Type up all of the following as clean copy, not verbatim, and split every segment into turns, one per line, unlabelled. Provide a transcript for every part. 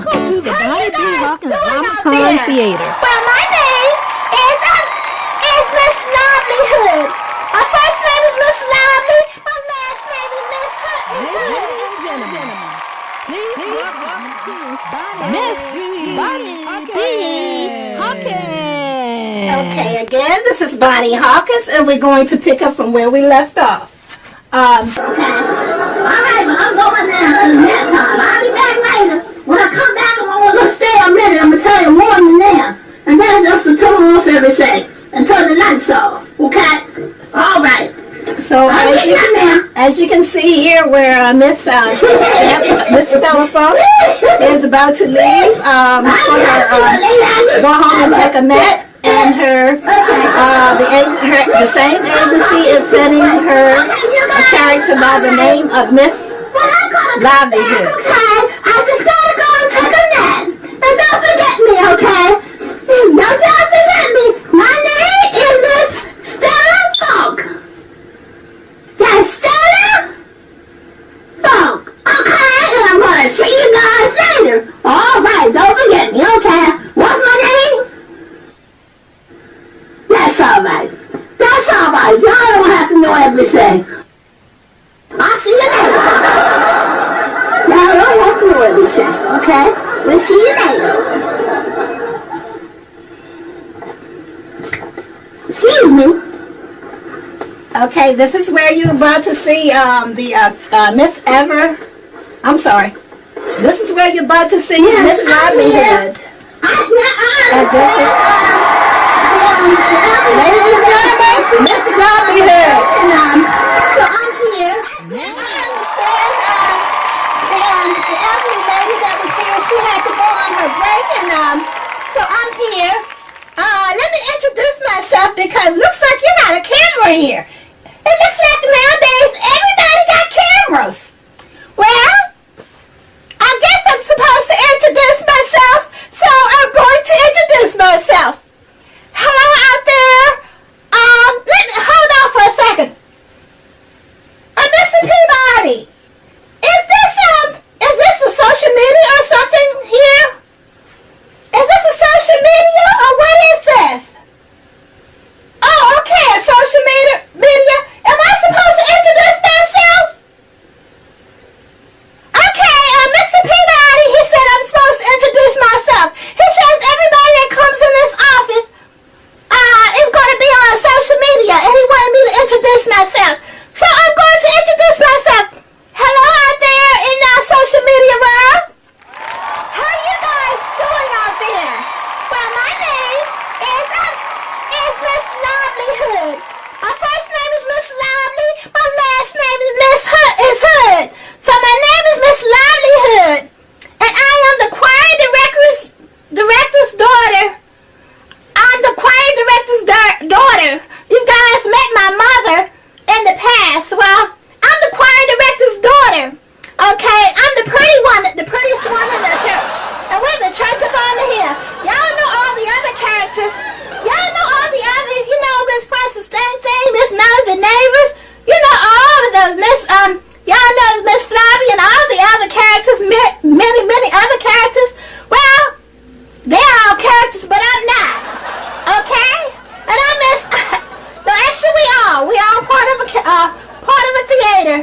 Welcome to the Bonnie B. Hawkins Drama Theater.
Well, my name is Miss Lively Hood. My first name is Miss Lively. My last name is Miss Hood.
Ladies and gentlemen, please welcome to Miss Bonnie B. Hawkins.
Okay, again, this is Bonnie Hawkins, and we're going to pick up from where we left off. Okay. All right, well, I'm going now in that time. I'll be back later. When I come back, I'm going to stay a minute. I'm going to tell you more than there. And that's just to turn off everything and turn the lights off. Okay? All right. So as you can see here, where Miss Stella Funk is about to leave for her go home and take a nap, and the same agency is sending her a character by the name of Miss Lively Hood. Okay, I just gotta go and take a nap, and don't forget me, okay? Don't y'all forget me. My name is Miss Stella Funk. That's Stella Funk. Okay, and I'm gonna see you guys later. All right, don't forget me, okay? What's my name? That's all right. That's all right. Y'all don't have to know everything. I'll see you later. Y'all don't have to know everything, okay? We'll see you later. Excuse me. Okay, this is where you're about to see Miss Ever. I'm sorry. This is where you're about to see Miss Lively Hood. Ladies and gentlemen, Miss Lively Hood. So I'm here. And I understand the elderly lady that was here, she had to go on her break, and so I'm here. Let me introduce myself, because it looks like you got a camera here. It looks like nowadays everybody got cameras. Well, I guess I'm supposed to introduce myself, so I'm going to introduce myself. Hello out there. Let me hold on for a second. Mr. Peabody, is this a social media or something here? Is this a social media or what is this? Oh, okay, a social media. Am I supposed to introduce myself? Okay, Mr. Peabody, he said I'm supposed to introduce myself. He says everybody that comes in this office is going to be on social media, and he wanted me to introduce myself. So I'm going to introduce myself. Hello out there in the social media world. How you guys doing out there? Well, my name is Miss Lively Hood. My first name is Miss Lively. My last name is Miss Hood. So my name is Miss Lively Hood, and I am the choir director's daughter. I'm the choir director's daughter. You guys met my mother in the past. Well, I'm the choir director's daughter. Okay, I'm the prettiest one in the church. And we're the church up on the hill. Y'all know all the other characters. Y'all know all the others. You know Miss Princess Thing, Miss Nosy Neighbors. You know all of those. Y'all know Miss Flabby and all the other characters. Many other characters. Well, they're all characters, but I'm not. Okay? And I miss. No, actually, we all part of a theater.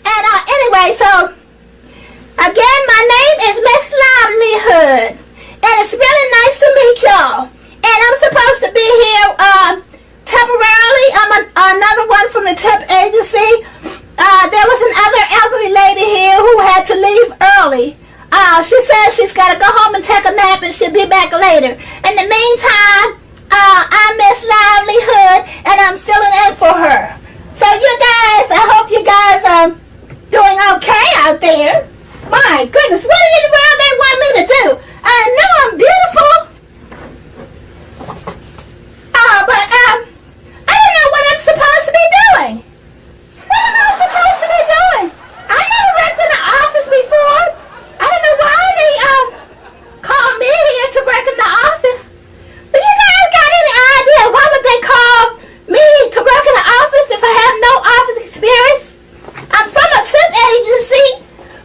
And anyway, so again, my name is Miss Lively Hood, and it's really nice to meet y'all. And I'm supposed to be here temporarily. I'm another one from the temp agency. There was another elderly lady here who had to leave early. She says she's got to go home and take a nap, and she'll be back later. In the meantime, I'm Miss Lively Hood, and I'm filling in for her. So you guys, I hope you guys are doing okay out there. My goodness, what in the world they want me to do? I know I'm beautiful. But I don't know what I'm supposed to be doing. What am I supposed to be doing? I never worked in an office before. I don't know why they called me here to work in the office. But you guys got any idea why would they call me to work in an office if I have no office experience? I'm from a temp agency,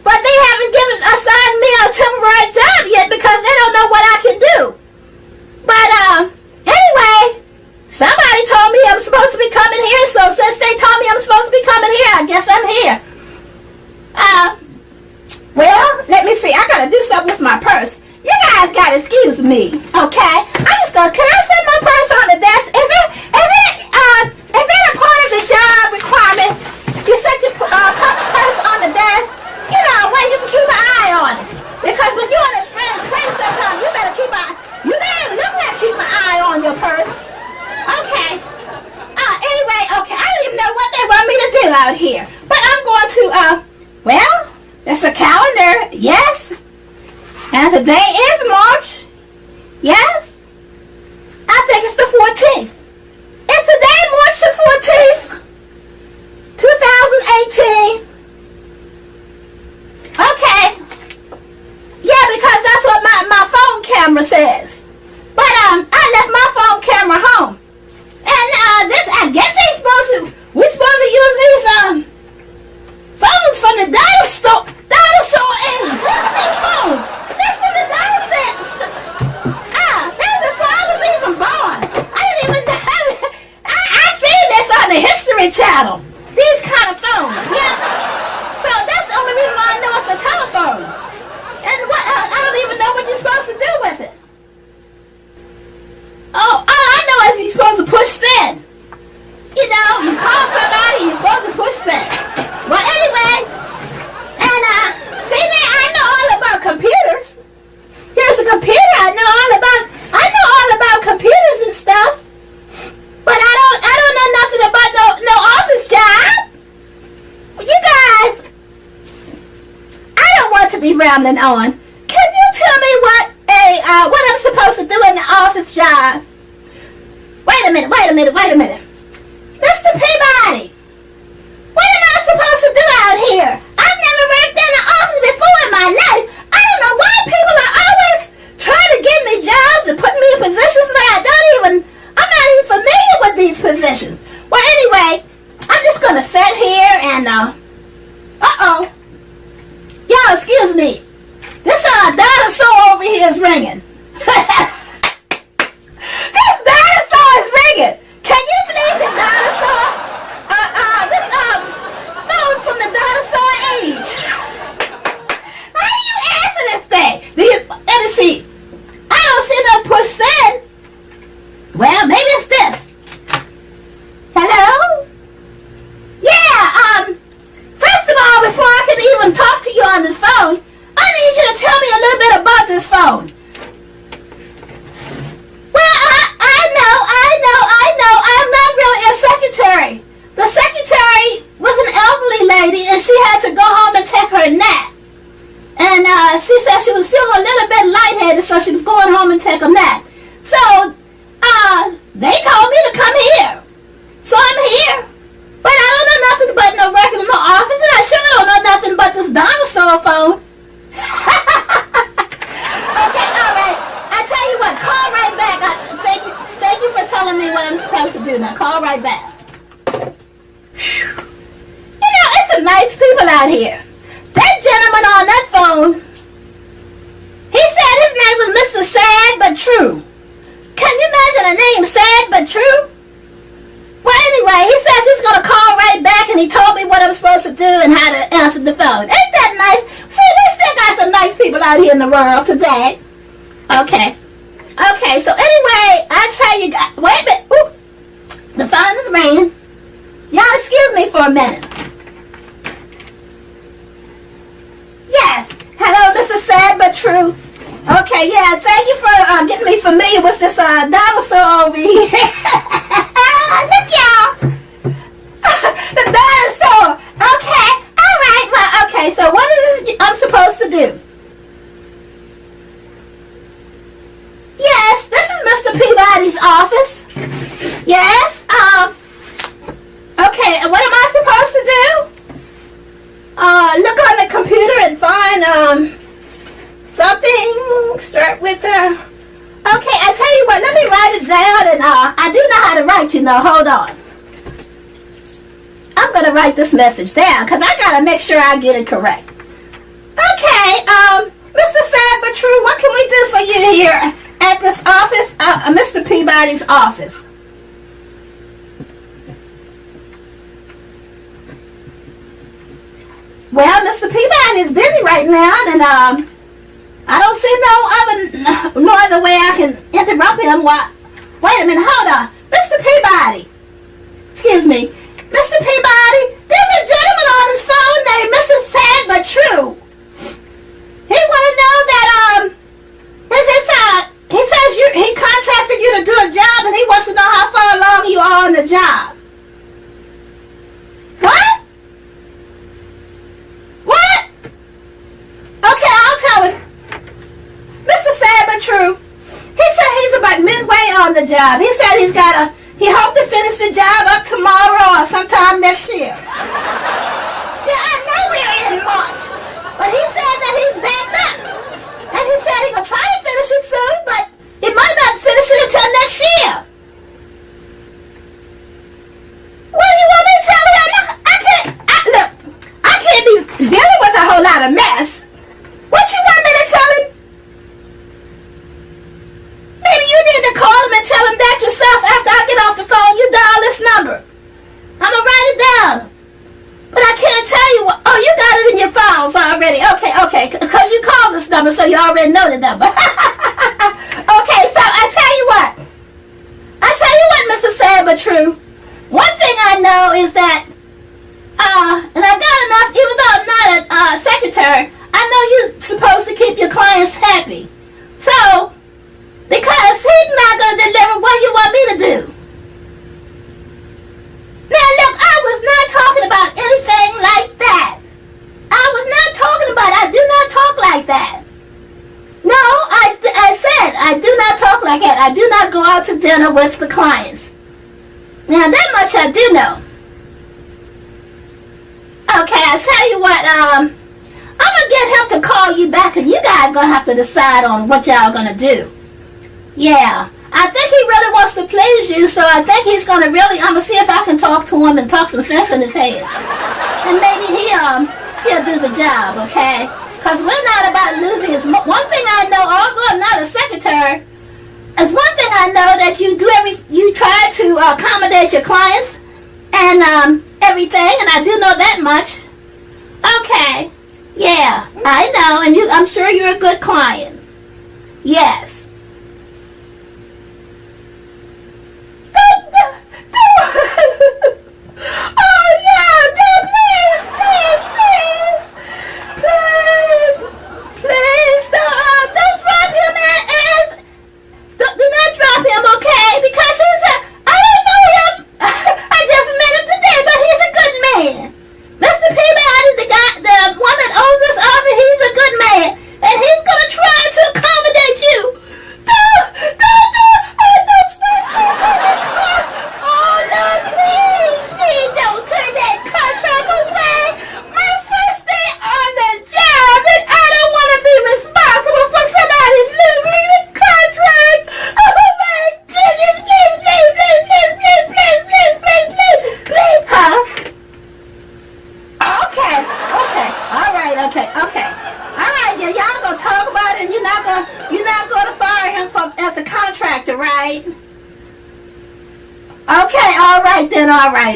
but they haven't assigned my purse. You guys gotta excuse me, okay? I'm just gonna, can I set my purse on the desk? Is it a part of the job requirement? You set your purse on the desk, you know, where you can keep an eye on it. Because when you're on a train sometimes, you better keep an eye on your purse. Okay. Anyway, okay, I don't even know what they want me to do out here. But I'm going to, well, it's a calendar, yes. And today is March, yes. I think it's the 14th. It's today, March the 14th, 2018. Okay. Yeah, because that's what my phone camera says. But I left my phone camera home. And I guess we're supposed to use these phones from the dinosaur age. Look at these phones. That's from the dinosaur. That's before I was even born. I didn't even I seen this on the History Channel. These kind of phones. Yeah. So that's the only reason why I know it's a telephone. And what I don't even know what you're supposed to do with it. Oh, all I know is you're supposed to push send. You know, you call somebody, you're supposed to push send. Well, anyway, and see now, I know all about computers. Here's a computer. I know all about computers and stuff. But I don't know nothing about no office job. You guys, I don't want to be rambling on. Can you tell me what I'm supposed to do in the office job? Wait a minute. Mr. Peabody, what am I supposed to do out here? I've never worked in an office before in my life. I don't know why people are always trying to give me jobs and put me in positions where I'm not even familiar with these positions. Well, anyway, I'm just going to sit here and, y'all, excuse me. This dinosaur over here is ringing. This dinosaur is ringing. Can you believe the dinosaur? This phone from the dinosaur age. How do you answer this thing? Let me see. I don't see no push send. Well, maybe it's this. Hello? Yeah, first of all, before I can even talk to you on this phone, I need you to tell me a little bit about this phone. Well, I know. I'm not really a secretary. The secretary was an elderly lady, and she had to go home and take her nap. And she said she was still a little bit lightheaded, so she was going home and take a nap. So, they told me to come here. So I'm here. But I don't know nothing but no working in the office, and I sure don't know nothing but this dinosaur phone. Okay, all right. I tell you what, call right back. Thank you for telling me what I'm supposed to do. Now, call right back. You know, it's some nice people out here. That gentleman on that phone, he said his name was Mr. Sad But True. Can you imagine a name, Sad But True? Well, anyway, he says he's going to call right back, and he told me what I'm supposed to do and how to answer the phone. Ain't that nice? See, we still got some nice people out here in the world today. Okay, so anyway, I tell you guys, wait a minute. Ooh, the phone is ringing. Y'all excuse me for a minute. Yes, hello, Mr. Sad But True. Okay, yeah, thank you for getting me familiar with this dinosaur over here. Look, y'all. The dinosaur. Okay, all right, well, okay, so what is it I'm supposed to do? Yes, this is Mr. Peabody's office. Yes, okay, and what am I supposed to do? Look on the computer and find, something, start with, okay, I tell you what, let me write it down, and, I do know how to write, you know, hold on. I'm gonna write this message down, because I gotta make sure I get it correct. Okay, Mr. Sad But True, what can we do for you here at this office, Mr. Peabody's office? Well, Mr. Peabody is busy right now, and I don't see no other way I can interrupt him. Wait a minute, hold on. Mr. Peabody. Excuse me. Mr. Peabody, there's a gentleman on his phone named Mr. Sad But True. He want to know that, he says he contracted you to do a job and he wants to know how far along you are on the job. What? What? Okay, I'll tell him. Mr. Sad But True. He said he's about midway on the job. He said he hoped to finish the job up tomorrow or sometime next year. Yeah, I know we're in March. But he said that he's backed up. And he said he's going to try to finish it soon, but he might not finish it until next year. What do you want me to tell him? I can't be dealing with a whole lot of mess. What you want me to tell him? Maybe you need to call him and tell him that yourself after I get off the phone. You dial this number. I'm going to write it down. But I can't tell you what. Oh, you got it in your phone already. Okay. Because you called this number, so you already know the number. Okay, so I tell you what, Mr. Sad But True. One thing I know is that, and I got enough, even though I'm not a secretary, I know you're supposed to keep your clients happy. So, because he's not going to deliver what you want me to do. Now look, I was not talking about anything like that. I do not talk like that. No, I said I do not talk like that. I do not go out to dinner with the clients. Now that much I do know. Okay, I tell you what, I'm going to get him to call you back and you guys going to have to decide on what y'all going to do. Yeah. I think he really wants to please you, so I think he's going to really, I'm going to see if I can talk to him and talk some sense in his head. And maybe he'll do the job, okay? Because we're not about losing his, one thing I know, although I'm not a secretary, is one thing I know that you try to accommodate your clients and everything, and I do know that much. Okay. Yeah, I know, and I'm sure you're a good client. Yes. Oh no, please, don't drop him, do not drop him, okay, because I don't know him, I just met him today, but he's a good man. Mr. Peabody, the one that owns this office, he's a good man, and he's going to try to accommodate you. Don't stop, oh Lord, please don't turn that contract away. My first day on the job, and I don't want to be responsible for somebody losing the contract. Oh my goodness, please, huh? Okay, all right, yeah, y'all gonna talk about it, and you're not gonna fire him as a contractor, right? Okay, all right,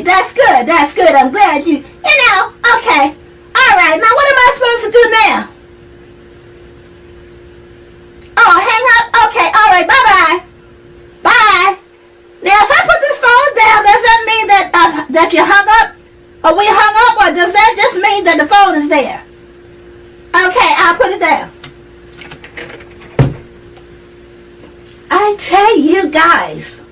that's good, I'm glad okay, all right, now what am I supposed to do now? Oh, hang up, okay, all right, bye. Now, if I put this phone down, does that mean that you hung up? Or we hung up, or does that just mean that the phone is there? Okay, I'll put it down. I tell you guys,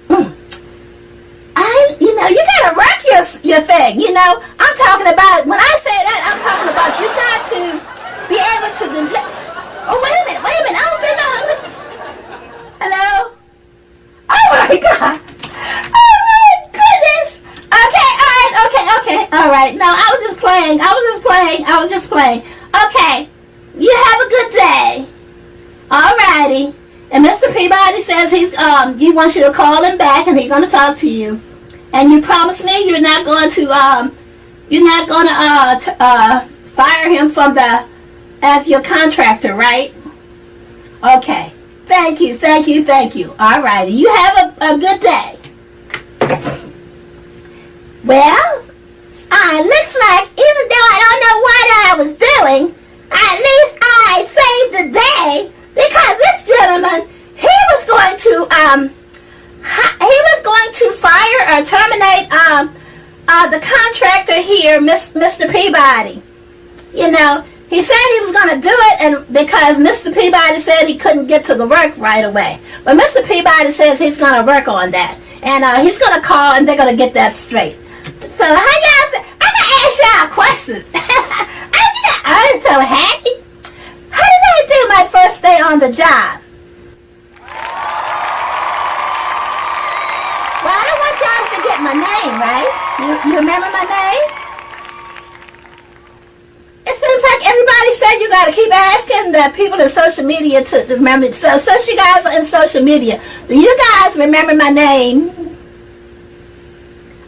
you gotta work your thing, I'm talking about, when I say that, I'm talking about you got to be able to deliver. Oh, wait a minute, I don't think hello? Oh my God. Oh my goodness. Okay, all right. No, I was just playing. Okay, you have a good day. All righty. And Mr. Peabody says he wants you to call him back and he's going to talk to you. And you promise me you're not going to fire him as your contractor, right? Okay. Thank you. All righty. You have a good day. Well, looks like even though I don't know what I was doing, at least I saved the day. pay because this gentleman, he was going to fire or terminate the contractor here, Mr. Peabody. You know, he said he was going to do it, and because Mr. Peabody said he couldn't get to the work right away. But Mr. Peabody says he's going to work on that, and he's going to call, and they're going to get that straight. So how y'all? I'm going to ask y'all a question. I'm so happy. How did I do my first day on the job? Well, I don't want y'all to forget my name, right? You remember my name? It seems like everybody said you got to keep asking the people in social media to remember. So since you guys are in social media, do you guys remember my name?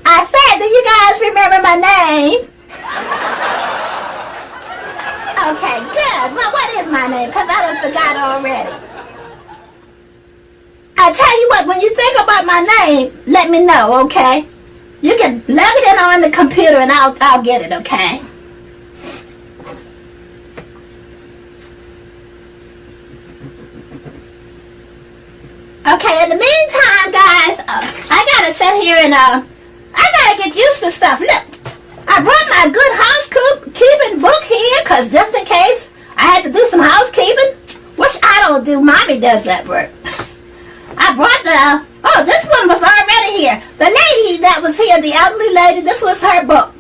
I said, do you guys remember my name? Okay, good. Well, what is my name? Because I done forgot already. I tell you what, when you think about my name, let me know, okay? You can log it in on the computer and I'll get it, okay? Okay, in the meantime, guys, I gotta sit here and I gotta get used to stuff. Look, I brought my good housekeeping book here, because just in case I had to do some housekeeping, which I don't do. Mommy does that work. I brought this one was already here. The lady that was here, the elderly lady, this was her book.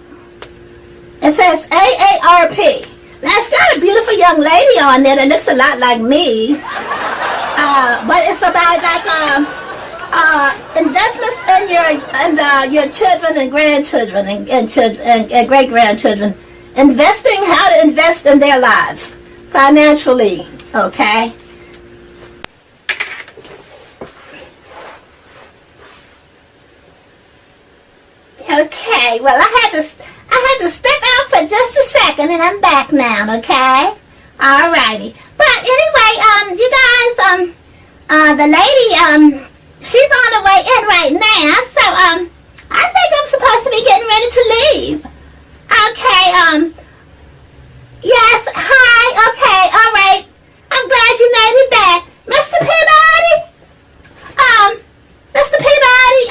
It says AARP. Now, it's got a beautiful young lady on it, and looks a lot like me. But it's about like investments in your children and grandchildren and great grandchildren. Investing, how to invest in their lives financially. Okay. Okay. Well, I had to step out for just a second, and I'm back now. Okay. Alrighty. But anyway, you guys, the lady, she's on her way in right now, so, I think I'm supposed to be getting ready to leave. Okay, yes, hi, okay, alright. I'm glad you made me back. Mr. Peabody? Mr. Peabody,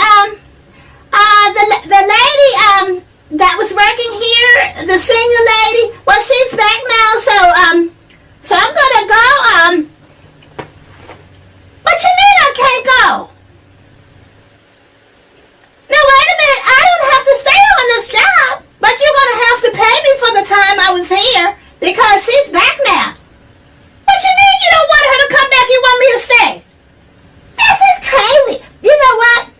the lady, that was working here, the senior lady, well, she's back now, so I'm gonna go, what you mean I can't go? Now wait a minute, I don't have to stay on this job, but you're gonna have to pay me for the time I was here, because she's back now. What you mean you don't want her to come back, you want me to stay? This is crazy. You know what?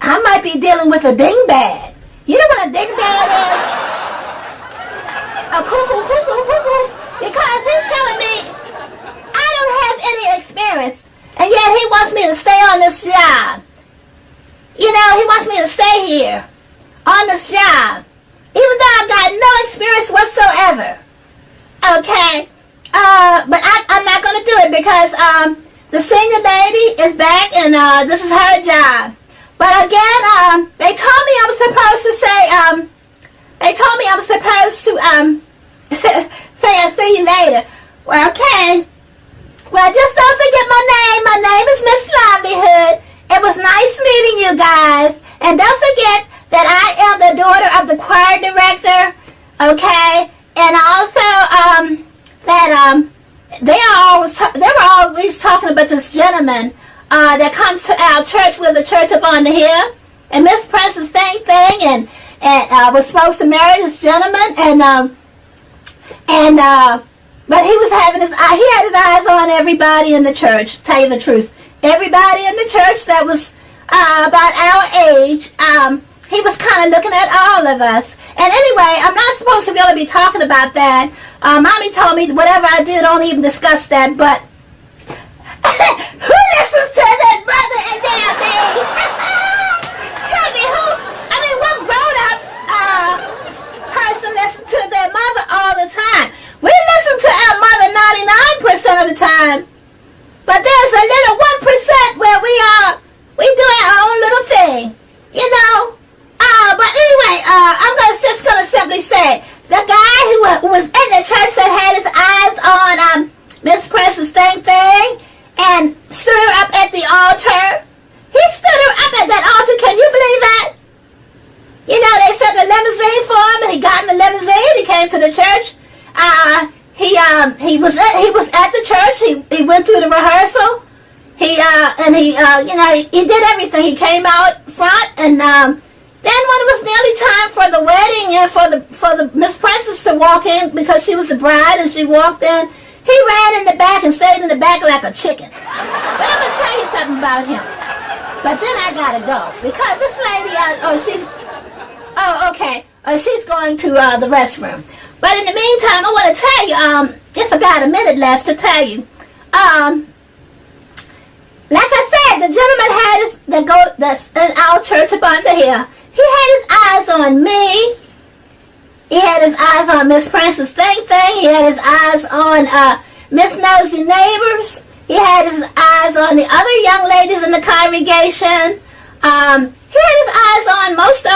I might be dealing with a dingbat. You know what a dingbat is? A cuckoo. Because he's telling me I don't have any experience, and yet he wants me to stay on this job. You know, he wants me to stay here on this job, even though I've got no experience whatsoever. Okay, but I'm not going to do it because the senior lady is back, and this is her job. But again, they told me I was supposed to say, say I'll see you later. Well, okay. Well, just don't forget my name. My name is Miss LIVLEY Hood. It was nice meeting you guys. And don't forget that I am the daughter of the choir director. Okay? And also, they were always talking about this gentleman that comes to our church. We're the church up on the hill. And Miss Prince the same thing. And was supposed to marry this gentleman. But he was having he had his eyes on everybody in the church, tell you the truth. Everybody in the church that was about our age, he was kind of looking at all of us. And anyway, I'm not supposed to really be talking about that. Mommy told me whatever I do, don't even discuss that, but who listens to that brother and damn thing? Tell me who, I mean, what grown-up person listens to their mother all the time? We listen to our mother 99% of the time, but there's a little 1% where we do our own little thing, you know. But anyway, I'm just gonna simply say the guy who was in the church that had his eyes on Miss Princess thing, came to the church. He was at the church. He went through the rehearsal. He did everything. He came out front, and then when it was nearly time for the wedding and for the Miss Princess to walk in because she was the bride and she walked in, he ran in the back and stayed in the back like a chicken. But I'm gonna tell you something about him. But then I gotta go because this lady, she's going to the restroom. But in the meantime, I want to tell you, if I got a minute left to tell you, like I said, the gentleman that's in our church up under here. He had his eyes on me. He had his eyes on Miss Princess Thing Thing. He had his eyes on Miss Nosy Neighbors. He had his eyes on the other young ladies in the congregation. He had his eyes on most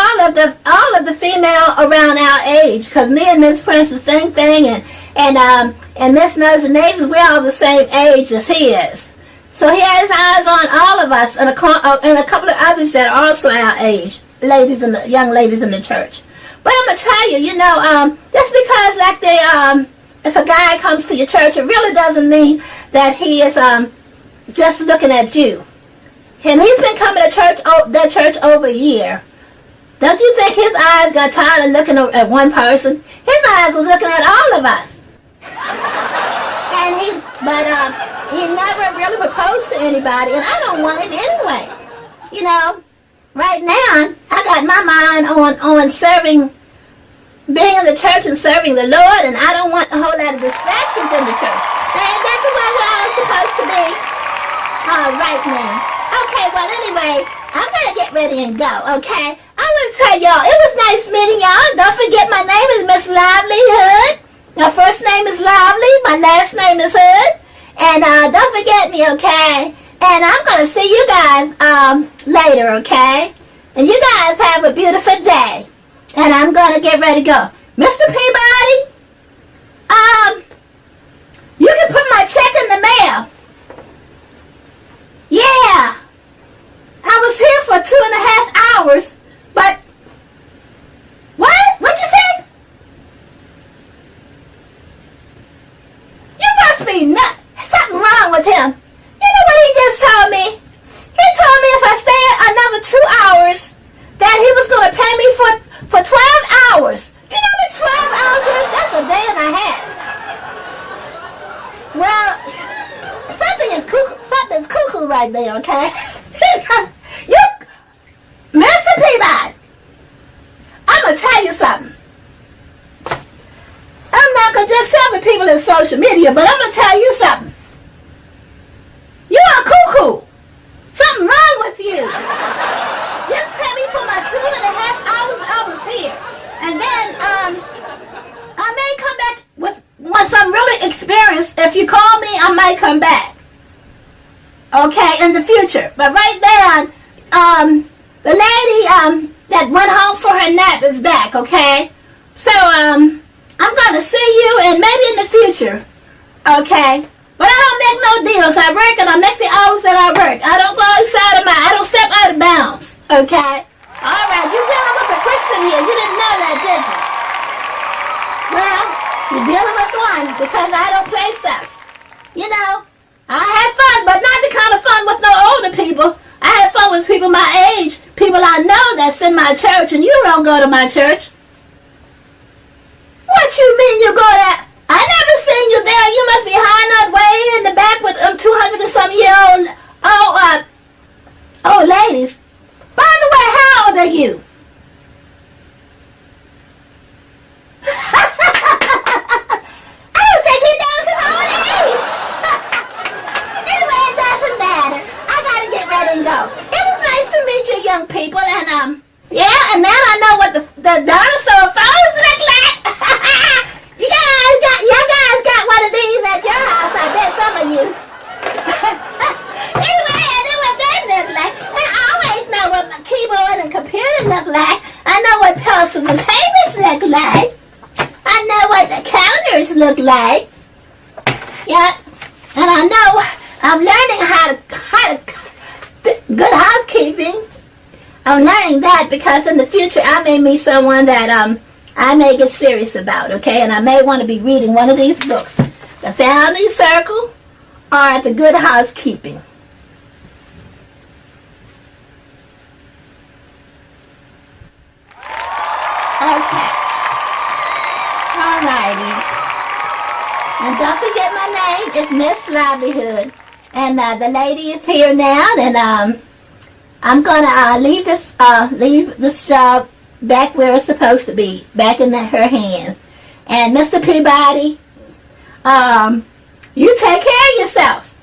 all of the female around our age, because me and Miss Princess Thing Thing and Miss Nosy Neighbors, we're all the same age as he is. So he had his eyes on all of us and a couple of others that are also our age, young ladies in the church. But I'm gonna tell you, just because if a guy comes to your church, it really doesn't mean that he is just looking at you. And he's been coming to that church over a year. Don't you think his eyes got tired of looking at one person? His eyes was looking at all of us. He never really proposed to anybody, and I don't want it anyway. Right now, I got my mind on serving, being in the church and serving the Lord, and I don't want a whole lot of distractions in the church. And that's the way where I was supposed to be. All right, man. Okay, well, anyway, I'm going to get ready and go, okay? I want to tell y'all, it was nice meeting y'all. Don't forget, my name is Miss LIVLEY Hood. My first name is Lively. My last name is Hood. And don't forget me, okay? And I'm going to see you guys later, okay? And you guys have a beautiful day. And I'm going to get ready to go. Mr. Peabody, you can put my check in the mail. Yeah. I was here for 2.5 hours, but... What? What'd you say? You must be nuts. Something wrong with him. You know what he just told me? He told me if I stay another 2 hours, that he was going to pay me for 12 hours. You know what 12 hours is? That's a day and a half. Well, something's cuckoo right there, okay? Mr. Peabody, I'm going to tell you something. I'm not going to just tell the people in social media, but I'm going to tell you something. You are cuckoo. Something wrong with you. Just pay me for my 2.5 hours I was here. And then, I may come back once I'm really experienced. If you call me, I might come back. Okay, in the future. But right now, the lady that went home for her nap is back, okay? So, I'm going to see you and maybe in the future, okay? But I don't make no deals. I work and I make the hours that I work. I don't go outside I don't step out of bounds, okay? All right, you're dealing with a Christian here. You didn't know that, did you? Well, you're dealing with one because I don't play stuff. I had fun, but not the kind of fun with no older people. I had fun with people my age, people I know that's in my church, and you don't go to my church. What you mean you go there? I never seen you there. You must be high enough way in the back with 200-and-some-year-old old ladies. By the way, how old are you? I don't take you down to my own age. Anyway, it doesn't matter. I gotta get ready and go. It was nice to meet you young people, and yeah, and now I know what the dinosaur phones look like. You guys got one of these at your house, I bet some of you. Anyway, I know what they look like. And I always know what my keyboard and computer look like. I know what pencils and papers look like. I know what the counters look like. Yeah, and I know I'm learning how to good housekeeping. I'm learning that because in the future I may meet someone that I may get serious about, okay? And I may want to be reading one of these books. The Family Circle or The Good Housekeeping. Okay. Alrighty. And don't forget my name is Miss Lively Hood. And the lady is here now, and I'm gonna leave this job back where it's supposed to be, back in her hands. And Mr. Peabody, you take care of yourself,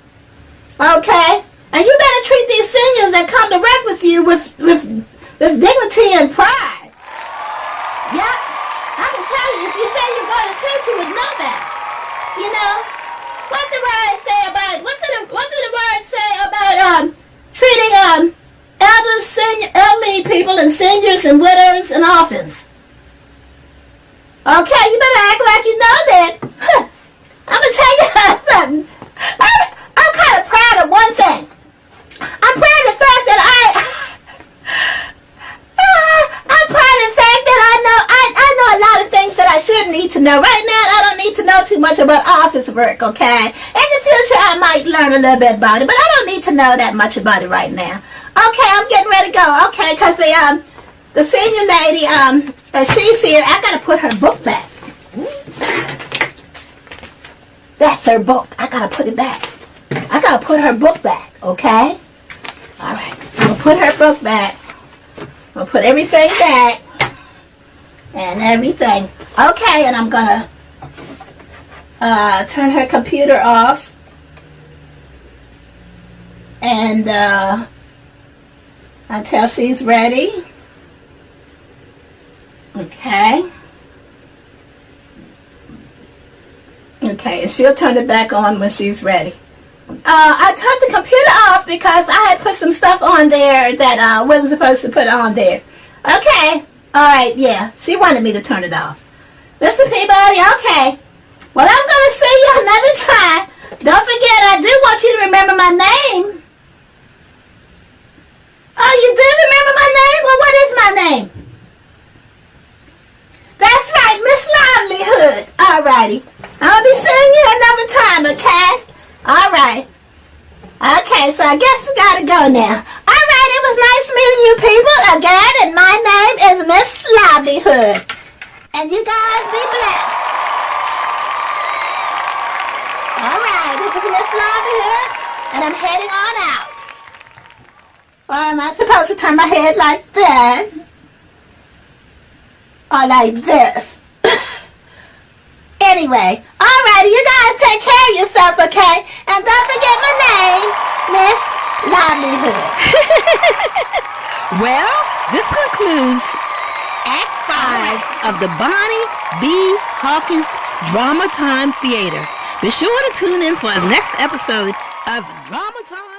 okay? And you better treat these seniors that come to work with you with dignity and pride. Yep, I can tell you, if you say you're going to church, you would know that. You know, what do the word say about treating elderly people and seniors and widows and orphans? Okay, you better act like you know that. I'm gonna tell you something. I'm kind of proud of one thing. I'm proud of the fact that I'm proud of the fact that I know a lot of things that I shouldn't need to know. Right now, I don't need to know too much about office work, okay? In the future, I might learn a little bit about it, but I don't need to know that much about it right now. Okay, I'm getting ready to go, okay, because the senior lady, she's here. I got to put her book back. That's her book. I got to put it back. I got to put her book back, okay? All right, I'm going to put her book back. I'm going to put everything back and everything. Okay, and I'm going to turn her computer off and until she's ready. Okay. Okay, and she'll turn it back on when she's ready. I turned the computer off because I had put some stuff on there that wasn't supposed to put on there. Okay. Alright, yeah. She wanted me to turn it off. Mr. Peabody, okay. Well, I'm going to see you another time. Don't forget, I do want you to remember my name. Oh, you do remember my name? Well, what is my name? That's right, Miss Lively Hood. Alrighty. I'll be seeing you another time, okay? Alright. Okay, so I guess we gotta go now. Alright, it was nice meeting you people again, and my name is Miss Lively Hood. And you guys be blessed. Alright, this is Miss Lively Hood, and I'm heading on out. Or am I supposed to turn my head like that? Or like this? Anyway, alrighty, you guys take care of yourself, okay? And don't forget my name, Miss Lively Hood.
Well, this concludes Act 5 of the Bonnie B. Hawkins Drama Time Theater. Be sure to tune in for the next episode of Drama Time.